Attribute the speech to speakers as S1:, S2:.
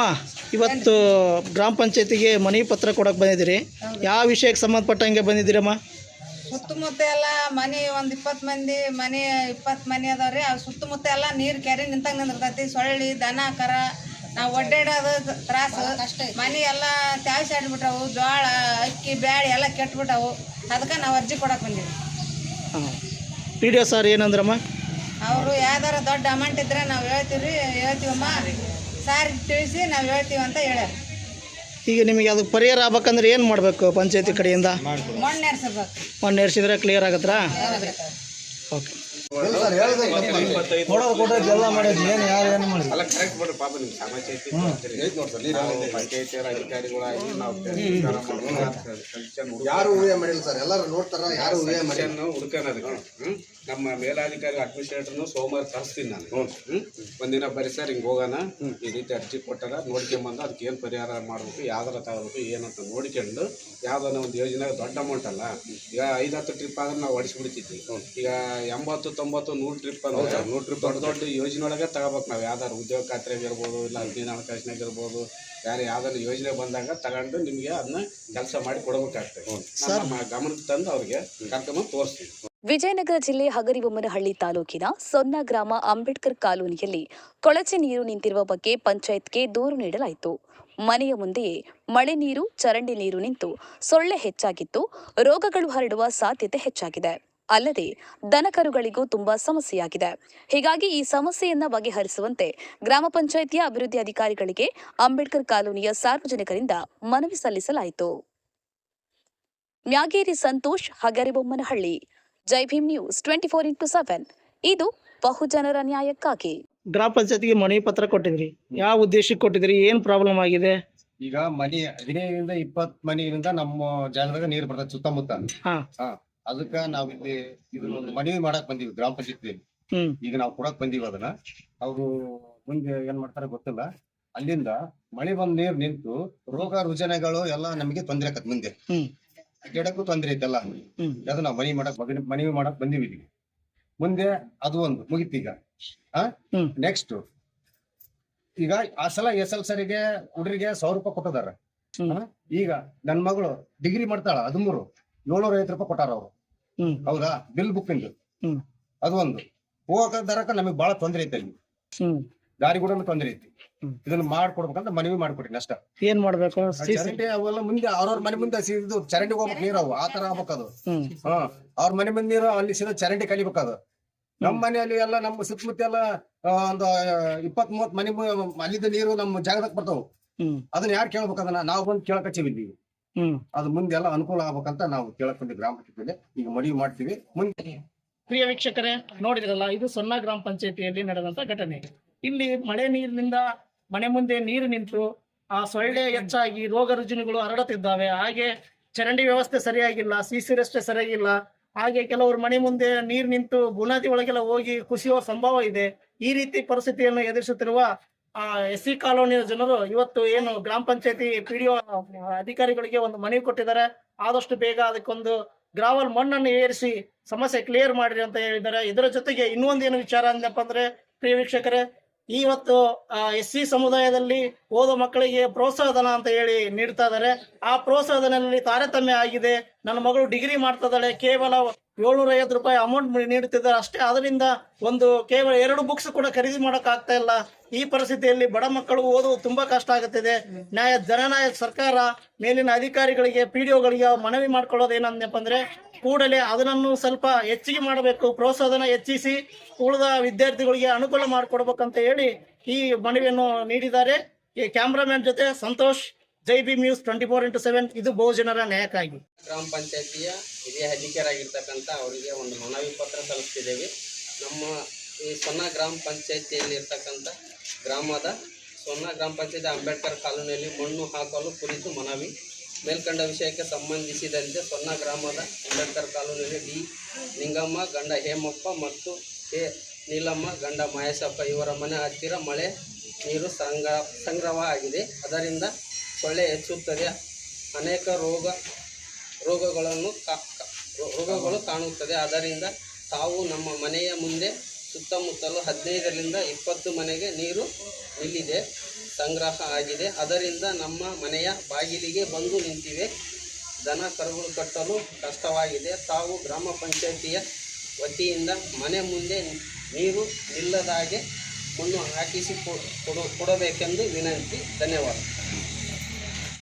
S1: ಅಮ್ಮ, ಇವತ್ತು ಗ್ರಾಮ ಪಂಚಾಯತಿಗೆ ಮನವಿ ಪತ್ರ ಕೊಡಕ್ಕೆ ಬಂದಿದ್ದೀರಿ. ಯಾವ ವಿಷಯಕ್ಕೆ ಸಂಬಂಧಪಟ್ಟಂಗೆ ಬಂದಿದ್ದೀರಮ್ಮ?
S2: ಸುತ್ತಮುತ್ತ ಎಲ್ಲ ಮನೆ ಒಂದು 20 ಮಂದಿ ಮನೆ 20 ಮನೆ ಅದಾವ್ರಿ. ಅವು ಸುತ್ತಮುತ್ತ ಎಲ್ಲ ನೀರು ಕೆರೆ ನಿಂತಂಗೆ ನಿಂದಿರ್ತೈತಿ. ಸೊಳ್ಳಿ ದನ ಕರ ನಾವು ಒಡ್ಡಾಡೋದು ತ್ರಾಸು. ಮನೆ ಎಲ್ಲ ತ್ಯಾವ್ಸಿ ಆಡ್ಬಿಟ್ಟವು. ಜೋಳ ಅಕ್ಕಿ ಬ್ಯಾಳಿ ಎಲ್ಲ ಕೆಟ್ಬಿಟ್ಟವು. ಅದಕ್ಕೆ ನಾವು ಅರ್ಜಿ ಕೊಡಕ್ಕೆ ಬಂದೀವಿ.
S1: ಹಾಂ, ಪಿ ಡಿ ಒ ಸರ್ ಏನಂದ್ರಮ್ಮ?
S2: ಅವರು ಯಾವ್ದಾರ ದೊಡ್ಡ ಅಮೌಂಟ್ ಇದ್ರೆ ನಾವು ಹೇಳ್ತೀವಮ್ಮ, ಸಾರಿ ತಿಳಿಸಿ ನಾವು ಹೇಳ್ತೀವಿ ಅಂತ ಹೇಳ್ಯಾರ.
S1: ಈಗ ನಿಮಗೆ ಅದಕ್ಕೆ ಪರಿಹಾರ ಆಗ್ಬೇಕಂದ್ರೆ ಏನು ಮಾಡಬೇಕು? ಪಂಚಾಯತಿ ಕಡೆಯಿಂದ
S2: ಮಣ್ಣು ಎರ್ಸಬೇಕು.
S1: ಮಣ್ಣು ಎರ್ಸಿದ್ರೆ ಕ್ಲಿಯರ್ ಆಗತ್ತಾ? ಓಕೆ.
S3: ಯಾರು ಊಹೆ ಮಾಡಿಲ್ಲ ಸರ್, ಎಲ್ಲರೂ ನೋಡ್ತಾರ. ಯಾರು ಊಹೆ ಮಾಡಿ
S4: ಹುಡ್ಕೋಣದಕ್ಕೆ ನಮ್ಮ ಮೇಲಾಧಿಕಾರಿ ಅಡ್ಮಿನಿಸ್ಟ್ರೇಟರ್ನು ಸೋಮವಾರ ತರಿಸ್ತೀನಿ ನಾನು. ಒಂದಿನ ಬರೀ ಸರ್ ಹಿಂಗೆ ಹೋಗೋಣ, ಈ ರೀತಿ ಅರ್ಜಿ ಕೊಟ್ಟಾರ ನೋಡ್ಕೊಂಬಂದು ಅದಕ್ಕೆ ಏನು ಪರಿಹಾರ ಮಾಡಬೇಕು, ಯಾವ್ದಾರ ತಗೋಬೇಕು ಏನಂತ ನೋಡ್ಕೊಂಡು ಯಾವ್ದಾನ ಒಂದು ಯೋಜನೆ ದೊಡ್ಡ ಅಮೌಂಟ್ ಅಲ್ಲ. ಈಗ 5-10 ಟ್ರಿಪ್ ಆದ್ರೆ ನಾವು ಹೊಡಿಸ್ಬಿಡ್ತಿದ್ವಿ. ಈಗ 80-90-100 ಟ್ರಿಪ್ ಅಂದ್ರೆ 100 ಟ್ರಿಪ್ ದೊಡ್ಡ ಯೋಜನೆ ಒಳಗೆ ತಗೋಬೇಕು ನಾವು. ಯಾವ್ದಾರು ಉದ್ಯೋಗ ಖಾತ್ರಿಯಾಗ ಇರ್ಬೋದು, ಇಲ್ಲ ಅಗ್ನಿ ಹಣಕಾಸಿನಾಗ ಇರ್ಬೋದು, ಬೇರೆ ಯಾವ್ದಾದ್ರು ಯೋಜನೆ ಬಂದಾಗ ತಗೊಂಡು ನಿಮಗೆ ಅದನ್ನ ಕೆಲಸ ಮಾಡಿ ಕೊಡಬೇಕಾಗ್ತದೆ. ನಮ್ಮ ಗಮನಕ್ಕೆ ತಂದು ಅವ್ರಿಗೆ ಕರ್ಕೊಂಬಂದು ತೋರಿಸ್ತೀವಿ.
S5: ವಿಜಯನಗರ ಜಿಲ್ಲೆ ಹಗರಿಬೊಮ್ಮನಹಳ್ಳಿ ತಾಲೂಕಿನ ಸೊನ್ನ ಗ್ರಾಮ ಅಂಬೇಡ್ಕರ್ ಕಾಲೋನಿಯಲ್ಲಿ ಕೊಳಚೆ ನೀರು ನಿಂತಿರುವ ಬಗ್ಗೆ ಪಂಚಾಯತ್ಗೆ ದೂರು ನೀಡಲಾಯಿತು. ಮನೆಯ ಮುಂದೆಯೇ ಮಳೆ ನೀರು, ಚರಂಡಿ ನೀರು ನಿಂತು ಸೊಳ್ಳೆ ಹೆಚ್ಚಾಗಿದ್ದು ರೋಗಗಳು ಹರಡುವ ಸಾಧ್ಯತೆ ಹೆಚ್ಚಾಗಿದೆ. ಅಲ್ಲದೆ ದನಕರುಗಳಿಗೂ ತುಂಬಾ ಸಮಸ್ಯೆಯಾಗಿದೆ. ಹೀಗಾಗಿ ಈ ಸಮಸ್ಯೆಯನ್ನ ಬಗೆಹರಿಸುವಂತೆ ಗ್ರಾಮ ಪಂಚಾಯಿತಿಯ ಅಭಿವೃದ್ಧಿ ಅಧಿಕಾರಿಗಳಿಗೆ ಅಂಬೇಡ್ಕರ್ ಕಾಲೋನಿಯ ಸಾರ್ವಜನಿಕರಿಂದ ಮನವಿ ಸಲ್ಲಿಸಲಾಯಿತು. ಮ್ಯಾಗೇರಿ ಸಂತೋಷ್, ಹಗರಿಬೊಮ್ಮನಹಳ್ಳಿ. ಜೈ ಭೀಮ್ ನ್ಯೂಸ್ 24x7. ಇದು ಬಹುಜನರ ನ್ಯಾಯಕ್ಕಾಗಿ.
S1: ಗ್ರಾಮ ಪಂಚಾಯತಿಗೆ ಮನವಿ ಪತ್ರ ಕೊಟ್ಟಿದ್ರಿ. ಯಾವ ಉದ್ದೇಶಕ್ಕೆ ಕೊಟ್ಟಿದ್ರಿ? ಏನು ಪ್ರಾಬ್ಲಮ್ ಆಗಿದೆ?
S3: ಈಗ ಮನೆ 15-20 ಮನೆಯಿಂದ ನಮ್ಮ ಜಾಗದಾಗ ನೀರು ಬರ್ತದೆ ಸುತ್ತಮುತ್ತ. ಅದಕ್ಕ ನಾವ್ ಇಲ್ಲಿ ಇದನ್ನೊಂದು ಮನವಿ ಮಾಡಕ್ ಬಂದೀವಿ ಗ್ರಾಮ ಪಂಚಾಯತಿ. ಈಗ ನಾವು ಕೊಡಕ್ ಬಂದೀವಿ ಅದನ್ನ. ಅವರು ಮುಂದೆ ಏನ್ ಮಾಡ್ತಾರೆ ಗೊತ್ತಿಲ್ಲ. ಅಲ್ಲಿಂದ ಮಳೆ ಬಂದ್ ನೀರ್ ನಿಂತು ರೋಗ ರುಜಿನಗಳು ಎಲ್ಲ ನಮಗೆ ತೊಂದರೆ ಆಕತ್. ಮುಂದೆ ಗಿಡಕ್ಕೂ ತೊಂದರೆ ಐತೆಲ್ಲ. ಅದು ನಾವು ಮನವಿ ಮಾಡಕ್ ಬಂದೀವಿ. ಮುಂದೆ ಅದು ಒಂದು ಮುಗಿತೀಗ. ನೆಕ್ಸ್ಟ್ ಈಗ ಆ ಸಲ SLSರಿಗೆ ಹುಡುಗರಿಗೆ 1000 ರೂಪಾಯಿ ಕೊಟ್ಟದಾರ. ಈಗ ನನ್ ಮಗಳು ಡಿಗ್ರಿ ಮಾಡ್ತಾಳ 13, 750 ರೂಪಾಯಿ ಕೊಟ್ಟಾರ ಅವ್ರು. ಹೌದಾ? ಬಿಲ್ ಬುಕ್ ಇಂದು ಅದು ಒಂದು. ಹೋಗಕ ದರಕ ನಮಗ್ ಬಹಳ ತೊಂದರೆ ಐತೆ. ಅಲ್ಲಿ ದಾರಿ ಕೂಡ ತೊಂದರೆ ಐತಿ. ಇದನ್ನ ಮಾಡ್ಕೊಡ್ಬೇಕಂತ ಮನವಿ ಮಾಡ್ಕೊಡ್ರಿ. ಅಷ್ಟ ಏನ್ ಮಾಡ್ಬೇಕು? ಚರಂಡಿ ಅವೆಲ್ಲ ಮುಂದೆ ಅವ್ರವ್ರ ಮನೆ ಮುಂದೆ ಇದು ಚರಂಡಿಗೆ ಹೋಗ್ಬೇಕು ನೀರು. ಅವು ಆತರ ಆಗ್ಬೇಕದು. ಅವ್ರ ಮನೆ ಮುಂದೆ ನೀರು ಅಲ್ಲಿ ಸೀದಾ ಚರಂಡಿ ಕಲಿಬೇಕದು. ನಮ್ಮ ಮನೆಯಲ್ಲಿ ಎಲ್ಲ ನಮ್ಮ ಸುತ್ತಮುತ್ತ ಎಲ್ಲ ಒಂದು 20-30 ಮನೆ ಅಲ್ಲಿದ್ದ ನೀರು ನಮ್ಮ ಜಾಗದಾಗ ಬರ್ತಾವ. ಅದನ್ನ ಯಾರು ಕೇಳ್ಬೇಕು? ಅದನ್ನ ನಾವು ಬಂದು ಕೇಳಕ್ ಹಚ್ಚಿವಿ. ಅದು ಮುಂದೆ ಎಲ್ಲ ಅನುಕೂಲ ಆಗ್ಬೇಕಂತ ನಾವು ಕೇಳಕ್ ಬಂದಿವಿ ಗ್ರಾಮ ಪಂಚಾಯತಿಯಲ್ಲಿ. ಈಗ ಮನವಿ ಮಾಡ್ತೀವಿ. ಮುಂದೆ
S1: ಪ್ರಿಯ ವೀಕ್ಷಕರೇ, ನೋಡಿದ್ರಲ್ಲ, ಇದು ಸೊನ್ನ ಗ್ರಾಮ ಪಂಚಾಯತಿಯಲ್ಲಿ ನಡೆದಂತ ಘಟನೆ. ಇಲ್ಲಿ ಮಳೆ ನೀರಿನಿಂದ ಮನೆ ಮುಂದೆ ನೀರು ನಿಂತು ಆ ಸೊಳ್ಳೆ ಹೆಚ್ಚಾಗಿ ರೋಗ ರುಜಿನಗಳು ಹರಡುತ್ತಿದ್ದಾವೆ. ಹಾಗೆ ಚರಂಡಿ ವ್ಯವಸ್ಥೆ ಸರಿಯಾಗಿಲ್ಲ, ಸಿಸಿ ರಸ್ತೆ ಸರಿಯಾಗಿಲ್ಲ. ಹಾಗೆ ಕೆಲವರು ಮನೆ ಮುಂದೆ ನೀರು ನಿಂತು ಬುನಾದಿ ಒಳಗೆಲ್ಲ ಹೋಗಿ ಕುಸಿಯುವ ಸಂಭವ ಇದೆ. ಈ ರೀತಿ ಪರಿಸ್ಥಿತಿಯನ್ನು ಎದುರಿಸುತ್ತಿರುವ SC ಕಾಲೋನಿಯ ಜನರು ಇವತ್ತು ಏನು ಗ್ರಾಮ ಪಂಚಾಯತಿ PDO ಅಧಿಕಾರಿಗಳಿಗೆ ಒಂದು ಮನವಿ ಕೊಟ್ಟಿದ್ದಾರೆ. ಆದಷ್ಟು ಬೇಗ ಅದಕ್ಕೊಂದು ಗ್ರಾವಲ್ ಮಣ್ಣನ್ನು ಏರಿಸಿ ಸಮಸ್ಯೆ ಕ್ಲಿಯರ್ ಮಾಡ್ರಿ ಅಂತ ಹೇಳಿದ್ದಾರೆ. ಇದರ ಜೊತೆಗೆ ಇನ್ನೊಂದೇನು ವಿಚಾರ ಅಂದಪ್ಪ ಅಂದ್ರೆ, ಪ್ರಿಯ ವೀಕ್ಷಕರೇ, ಇವತ್ತು SC ಸಮುದಾಯದಲ್ಲಿ ಓದೋ ಮಕ್ಕಳಿಗೆ ಪ್ರೋತ್ಸಾಹಧನ ಅಂತ ಹೇಳಿ ನೀಡ್ತಾ ಇದ್ದಾರೆ. ಆ ಪ್ರೋತ್ಸಾಹಧನದಲ್ಲಿ ತಾರತಮ್ಯ ಆಗಿದೆ. ನನ್ನ ಮಗಳು ಡಿಗ್ರಿ ಮಾಡ್ತಾ ಇದ್ದಾಳೆ, ಕೇವಲ 750 ರೂಪಾಯಿ ಅಮೌಂಟ್ ನೀಡುತ್ತಿದ್ದಾರೆ ಅಷ್ಟೇ. ಅದರಿಂದ ಕೇವಲ 2 ಬುಕ್ಸ್ ಕೂಡ ಖರೀದಿ ಮಾಡಕ್ ಆಗ್ತಾ ಇಲ್ಲ. ಈ ಪರಿಸ್ಥಿತಿಯಲ್ಲಿ ಬಡ ಮಕ್ಕಳು ಓದುವುದು ತುಂಬಾ ಕಷ್ಟ ಆಗುತ್ತಿದೆ. ಜನನಾಯಕ ಸರ್ಕಾರ ಮೇಲಿನ ಅಧಿಕಾರಿಗಳಿಗೆ PDOಗಳಿಗೆ ಮನವಿ ಮಾಡ್ಕೊಳ್ಳೋದು ಏನಂದಪ್ಪ ಅಂದ್ರೆ, ಕೂಡಲೇ ಅದನ್ನು ಸ್ವಲ್ಪ ಹೆಚ್ಚಿಗೆ ಮಾಡಬೇಕು. ಪ್ರೋತ್ಸಾಹನ ಹೆಚ್ಚಿಸಿ ಉಳಿದ ವಿದ್ಯಾರ್ಥಿಗಳಿಗೆ ಅನುಕೂಲ ಮಾಡಿಕೊಡ್ಬೇಕಂತ ಹೇಳಿ ಈ ಮನವಿಯನ್ನು ನೀಡಿದ್ದಾರೆ. ಈ ಕ್ಯಾಮ್ರಾಮನ್ ಜೊತೆ ಸಂತೋಷ್, ಜೈ ಭೀಮ್ ನ್ಯೂಸ್ 24x7. ಇದು ಬಹುಜನರ ನ್ಯಾಯಕ್ಕಾಗಿ.
S6: ಗ್ರಾಮ ಪಂಚಾಯತಿಯ ಹಿರಿಯ ಅಧಿಕಾರಿಯಾಗಿರ್ತಕ್ಕಂಥ ಅವರಿಗೆ ಒಂದು ಮನವಿ ಪತ್ರ ಸಲ್ಲಿಸ್ತಿದ್ದೇವೆ. ನಮ್ಮ ಈ ಸೊನ್ನ ಗ್ರಾಮ ಪಂಚಾಯತಿಯಲ್ಲಿ ಇರ್ತಕ್ಕಂಥ ಗ್ರಾಮದ ಸೊನ್ನ ಗ್ರಾಮ ಪಂಚಾಯತಿ ಅಂಬೇಡ್ಕರ್ ಕಾಲೋನಿಯಲ್ಲಿ ಮಣ್ಣು ಹಾಕಲು ಕುರಿತು ಮನವಿ. ಮೇಲ್ಕಂಡ ವಿಷಯಕ್ಕೆ ಸಂಬಂಧಿಸಿದಂತೆ ಸೊನ್ನ ಗ್ರಾಮದ ಅಂಬೇಡ್ಕರ್ ಕಾಲೋನಿಯಲ್ಲಿ ಡಿ ನಿಂಗಮ್ಮ ಗಂಡ ಹೇಮಪ್ಪ ಮತ್ತು ಕೆ ನೀಲಮ್ಮ ಗಂಡ ಮಹೇಶಪ್ಪ ಇವರ ಮನೆ ಹತ್ತಿರ ಮಳೆ ನೀರು ಸಂಗ್ರಹ ಆಗಿದೆ. ಅದರಿಂದ ಸೊಳ್ಳೆ ಹೆಚ್ಚುತ್ತದೆ. ಅನೇಕ ರೋಗಗಳು ಕಾಣುತ್ತದೆ. ಅದರಿಂದ ತಾವು ನಮ್ಮ ಮನೆಯ ಮುಂದೆ ಸುತ್ತಮುತ್ತಲು 15ರಿಂದ 20 ಮನೆಗೆ ನೀರು ನಿಲ್ಲಿದೆ, ಸಂಗ್ರಹ ಆಗಿದೆ. ಅದರಿಂದ ನಮ್ಮ ಮನೆಯ ಬಾಗಿಲಿಗೆ ಬಂದು ನಿಂತಿವೆ. ದನ ಕರುಗಳು ಕಟ್ಟಲು ಕಷ್ಟವಾಗಿದೆ. ತಾವು ಗ್ರಾಮ ಪಂಚಾಯಿತಿಯ ವತಿಯಿಂದ ಮನೆ ಮುಂದೆ ನೀರು ನಿಲ್ಲದಾಗೆ ಮಣ್ಣು ಹಾಕಿಸಿ ಕೊಡಬೇಕೆಂದು ವಿನಂತಿ. ಧನ್ಯವಾದ.